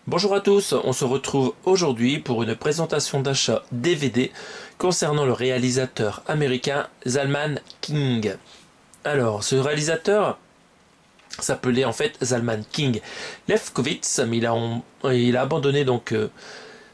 Bonjour à tous, on se retrouve aujourd'hui pour une présentation d'achat DVD concernant le réalisateur américain Zalman King. Alors, ce réalisateur s'appelait en fait Zalman King Lefkowitz, mais il a abandonné donc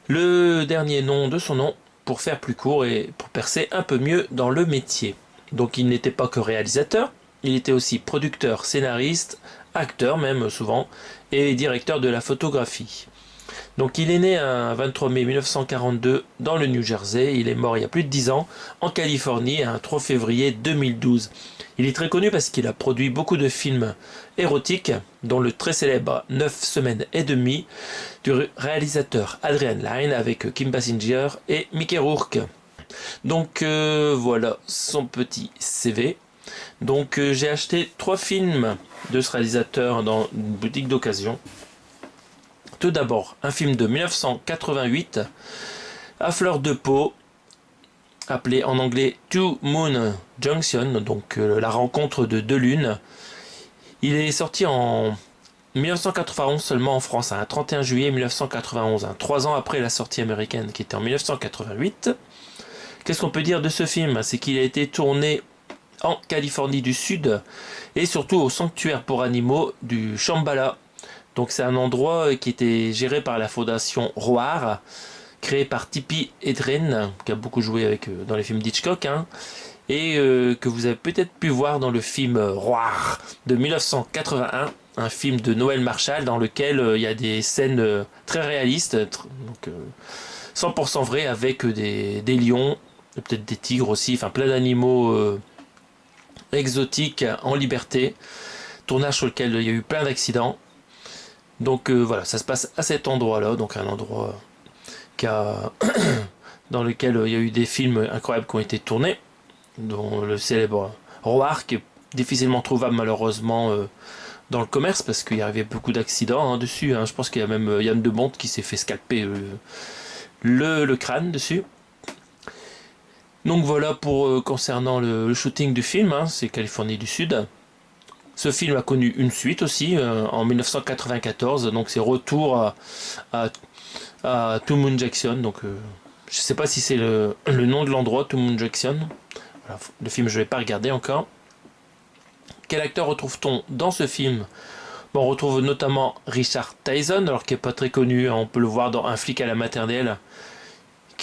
le dernier nom de son nom pour faire plus court et pour percer un peu mieux dans le métier. Donc il n'était pas que réalisateur, il était aussi producteur, scénariste, acteur même souvent, et directeur de la photographie. Donc il est né un 23 mai 1942 dans le New Jersey, il est mort il y a plus de 10 ans en Californie un 3 février 2012. Il est très connu parce qu'il a produit beaucoup de films érotiques, dont le très célèbre 9 semaines et demie du réalisateur Adrian Lyne avec Kim Basinger et Mickey Rourke. Donc voilà son petit CV. Donc j'ai acheté 3 films de ce réalisateur dans une boutique d'occasion. Tout d'abord, un film de 1988, à fleur de peau, appelé en anglais Two Moon Junction, donc la rencontre de deux lunes. Il est sorti en 1991 seulement en France, un 31 juillet 1991, 3 ans après la sortie américaine qui était en 1988. Qu'est-ce qu'on peut dire de ce film? C'est qu'il a été tourné en Californie du Sud et surtout au sanctuaire pour animaux du Shambhala. Donc c'est un endroit qui était géré par la fondation Roar, créé par Tippi Hedren, qui a beaucoup joué dans les films d'Hitchcock, et que vous avez peut-être pu voir dans le film Roar de 1981, un film de Noël Marshall dans lequel il y a des scènes très réalistes, donc 100% vraies, avec des lions, peut-être des tigres aussi, enfin plein d'animaux exotiques en liberté. Tournage sur lequel il y a eu plein d'accidents. Donc voilà, ça se passe à cet endroit-là, donc un endroit dans lequel il y a eu des films incroyables qui ont été tournés, dont le célèbre Roar, qui est difficilement trouvable malheureusement dans le commerce, parce qu'il y avait beaucoup d'accidents dessus. Je pense qu'il y a même Yann de Bont qui s'est fait scalper le crâne dessus. Donc voilà pour concernant le shooting du film, c'est Californie du Sud. Ce film a connu une suite aussi en 1994, donc c'est retour à Two Moon Jackson. Donc je ne sais pas si c'est le nom de l'endroit, Two Moon Jackson. Voilà, le film je ne vais pas regarder encore. Quel acteur retrouve-t-on dans ce film? On retrouve notamment Richard Tyson, alors qui n'est pas très connu, on peut le voir dans Un flic à la maternelle,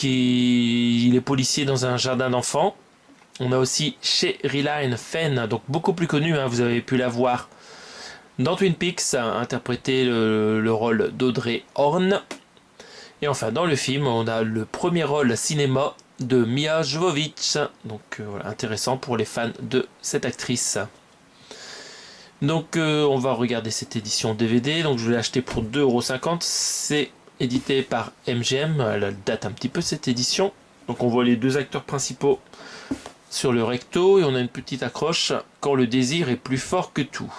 il est policier dans un jardin d'enfants. On a aussi Sherilyn Fenn, donc beaucoup plus connue, vous avez pu la voir dans Twin Peaks, interpréter le rôle d'Audrey Horne. Et enfin, dans le film, on a le premier rôle cinéma de Mia Jovovich, donc voilà, intéressant pour les fans de cette actrice. Donc on va regarder cette édition DVD, donc je l'ai acheté pour 2,50 €, c'est édité par MGM, elle date un petit peu cette édition. Donc on voit les deux acteurs principaux sur le recto et on a une petite accroche: quand le désir est plus fort que tout.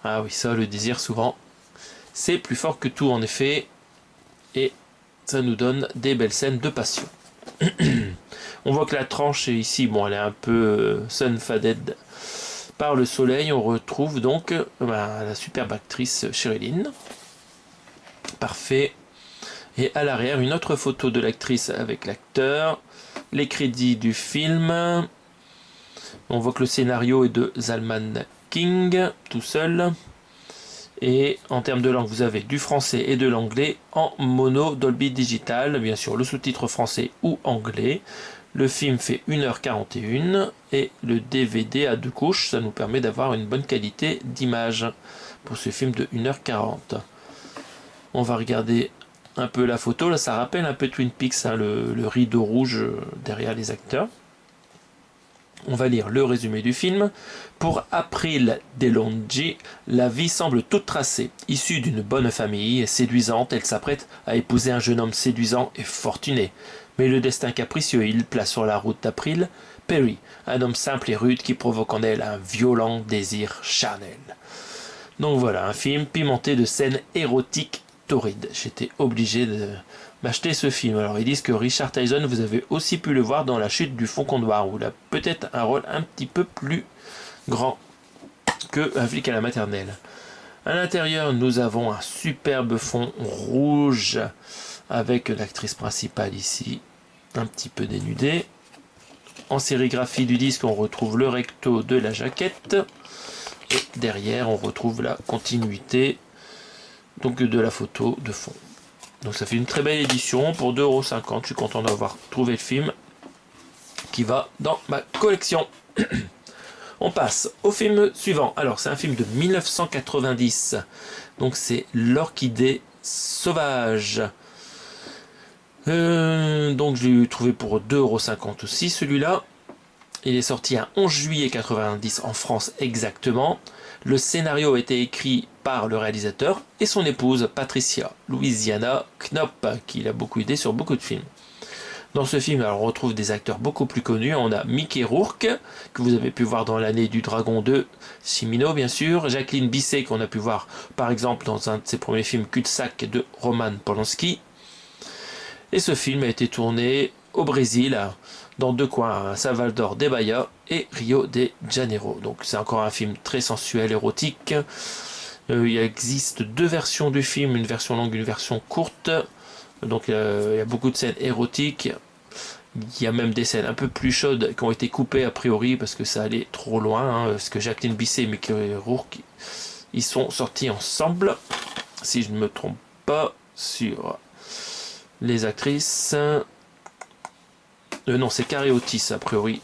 Ah oui, ça, le désir souvent c'est plus fort que tout en effet, et ça nous donne des belles scènes de passion. On voit que la tranche est ici, elle est un peu sun-faded par le soleil. On retrouve donc la superbe actrice Sherilyn, parfait, et à l'arrière une autre photo de l'actrice avec l'acteur. Les crédits du film. On voit que le scénario est de Zalman King, tout seul. Et en termes de langue, vous avez du français et de l'anglais en mono Dolby Digital. Bien sûr, le sous-titre français ou anglais. Le film fait 1h41 et le DVD à 2 couches. Ça nous permet d'avoir une bonne qualité d'image pour ce film de 1h40. On va regarder un peu la photo, là ça rappelle un peu Twin Peaks, le rideau rouge derrière les acteurs. On va lire le résumé du film. Pour April DeLonghi, la vie semble toute tracée. Issue d'une bonne famille et séduisante, elle s'apprête à épouser un jeune homme séduisant et fortuné. Mais le destin capricieux, il place sur la route d'April Perry, un homme simple et rude qui provoque en elle un violent désir charnel. Donc voilà, un film pimenté de scènes érotiques torride. J'étais obligé de m'acheter ce film. Alors ils disent que Richard Tyson, vous avez aussi pu le voir dans La chute du Faucon Noir, où il a peut-être un rôle un petit peu plus grand que Un flic à la maternelle. À l'intérieur, nous avons un superbe fond rouge avec l'actrice principale ici, un petit peu dénudée. En sérigraphie du disque, on retrouve le recto de la jaquette. Et derrière, on retrouve la continuité donc de la photo de fond. Donc ça fait une très belle édition pour 2,50 €. Je suis content d'avoir trouvé le film qui va dans ma collection. On passe au film suivant. Alors c'est un film de 1990. Donc c'est L'Orchidée sauvage. Donc je l'ai trouvé pour 2,50 € aussi celui-là. Il est sorti un 11 juillet 90 en France exactement. Le scénario a été écrit par le réalisateur et son épouse Patricia Louisiana Knopp, qui l'a beaucoup aidé sur beaucoup de films. Dans ce film, alors, on retrouve des acteurs beaucoup plus connus. On a Mickey Rourke, que vous avez pu voir dans L'année du dragon de Cimino, bien sûr. Jacqueline Bisset, qu'on a pu voir, par exemple, dans un de ses premiers films Cul-de-sac de Roman Polanski. Et ce film a été tourné au Brésil, dans deux coins, à Salvador de Bahia et Rio de Janeiro. Donc c'est encore un film très sensuel, érotique. Il existe deux versions du film, une version longue, une version courte. Donc il y a beaucoup de scènes érotiques. Il y a même des scènes un peu plus chaudes qui ont été coupées a priori parce que ça allait trop loin. Parce que Jacqueline Bisset et Mickey Rourke, ils sont sortis ensemble, si je ne me trompe pas, sur les actrices. Non, c'est Carré Otis a priori.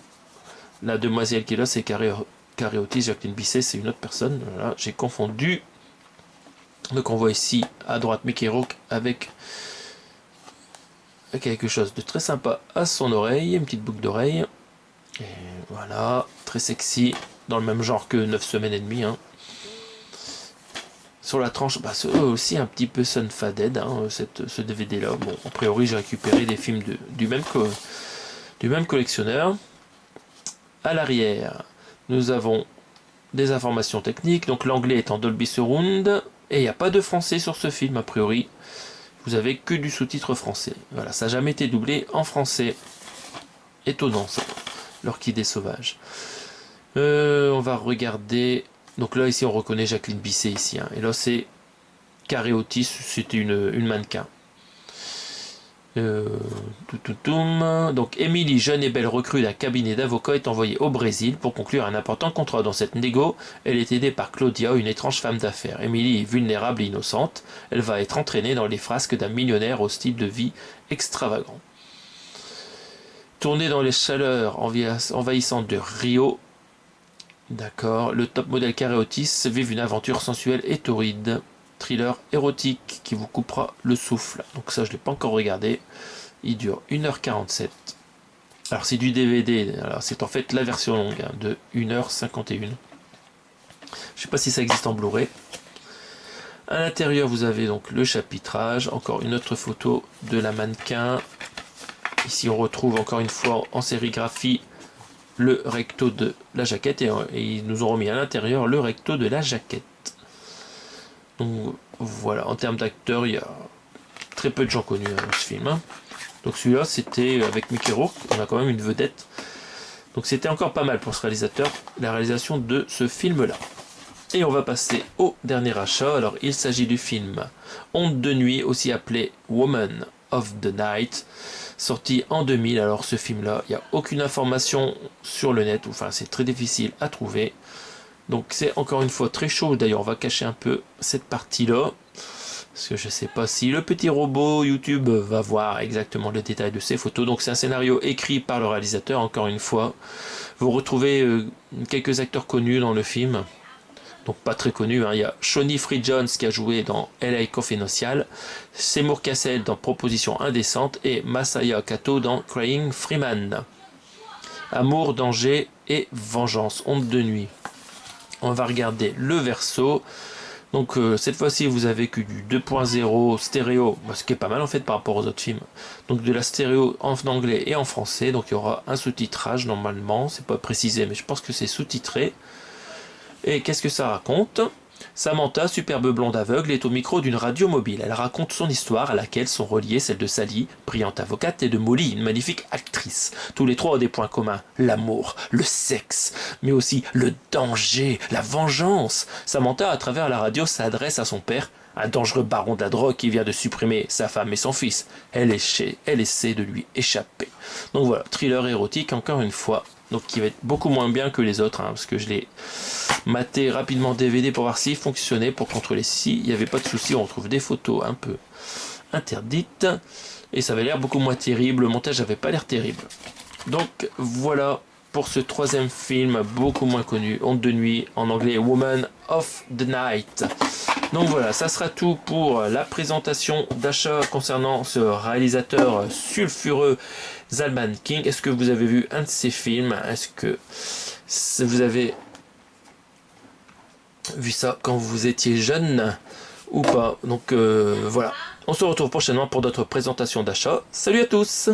La demoiselle qui est là, c'est Carré Otis. Jacqueline Bisset, c'est une autre personne. Voilà, j'ai confondu. Donc on voit ici à droite Mickey Rourke avec quelque chose de très sympa à son oreille, une petite boucle d'oreille. Et voilà, très sexy, dans le même genre que 9 semaines et demie. Sur la tranche, c'est aussi un petit peu Sun Faded, ce DVD là. Bon, a priori j'ai récupéré des films du même collectionneur. À l'arrière, nous avons des informations techniques. Donc l'anglais est en Dolby Surround et il n'y a pas de français sur ce film a priori. Vous avez que du sous-titre français. Voilà, ça n'a jamais été doublé en français. Étonnant ça, L'Orchidée sauvage. On va regarder. Donc là ici on reconnaît Jacqueline Bisset ici. Et là c'est Carré Otis, c'était une mannequin. Donc Emily, jeune et belle recrue d'un cabinet d'avocats, est envoyée au Brésil pour conclure un important contrat. Dans cette négo, elle est aidée par Claudia, une étrange femme d'affaires. Emily est vulnérable et innocente. Elle va être entraînée dans les frasques d'un millionnaire au style de vie extravagant. Tournée dans les chaleurs envahissantes de Rio. D'accord. Le top modèle Carré Otis vive une aventure sensuelle et torride. Thriller érotique qui vous coupera le souffle. Donc ça je ne l'ai pas encore regardé. Il dure 1h47. Alors c'est du DVD. Alors c'est en fait la version longue de 1h51. Je ne sais pas si ça existe en Blu-ray. À l'intérieur vous avez donc le chapitrage. Encore une autre photo de la mannequin. Ici on retrouve encore une fois en sérigraphie le recto de la jaquette. Et ils nous ont remis à l'intérieur le recto de la jaquette. Donc voilà, en termes d'acteurs, il y a très peu de gens connus dans ce film. Donc celui-là, c'était avec Mickey Rourke, on a quand même une vedette. Donc c'était encore pas mal pour ce réalisateur, la réalisation de ce film-là. Et on va passer au dernier achat. Alors il s'agit du film Honte de nuit, aussi appelé Woman of the Night, sorti en 2000. Alors ce film-là, il n'y a aucune information sur le net, enfin c'est très difficile à trouver. Donc c'est encore une fois très chaud. D'ailleurs on va cacher un peu cette partie là parce que je sais pas si le petit robot YouTube va voir exactement les détails de ces photos. Donc c'est un scénario écrit par le réalisateur. Encore une fois vous retrouvez quelques acteurs connus dans le film, donc pas très connus. Il y a Shawnee Free-Jones qui a joué dans LA Confidential, Seymour Cassel dans Proposition indécente et Masaya Kato dans Crying Freeman. Amour, danger et vengeance, honte de nuit. On va regarder le verso. Donc cette fois-ci vous avez que du 2.0 stéréo, ce qui est pas mal en fait par rapport aux autres films. Donc de la stéréo en anglais et en français. Donc il y aura un sous-titrage normalement, c'est pas précisé mais je pense que c'est sous-titré. Et qu'est-ce que ça raconte? Samantha, superbe blonde aveugle, est au micro d'une radio mobile. Elle raconte son histoire à laquelle sont reliées celles de Sally, brillante avocate, et de Molly, une magnifique actrice. Tous les trois ont des points communs. L'amour, le sexe, mais aussi le danger, la vengeance. Samantha, à travers la radio, s'adresse à son père, un dangereux baron de la drogue qui vient de supprimer sa femme et son fils. Elle essaie de lui échapper. Donc voilà, thriller érotique encore une fois. Donc qui va être beaucoup moins bien que les autres, parce que je l'ai maté rapidement DVD pour voir s'il fonctionnait, pour contrôler s'il n'y avait pas de soucis. On retrouve des photos un peu interdites, et ça avait l'air beaucoup moins terrible, le montage n'avait pas l'air terrible. Donc voilà pour ce troisième film, beaucoup moins connu, Honte de nuit, en anglais Woman of the Night. Donc voilà, ça sera tout pour la présentation d'achat concernant ce réalisateur sulfureux Zalman King. Est-ce que vous avez vu un de ses films? Est-ce que vous avez vu ça quand vous étiez jeune ou pas? Donc voilà, on se retrouve prochainement pour d'autres présentations d'achat. Salut à tous!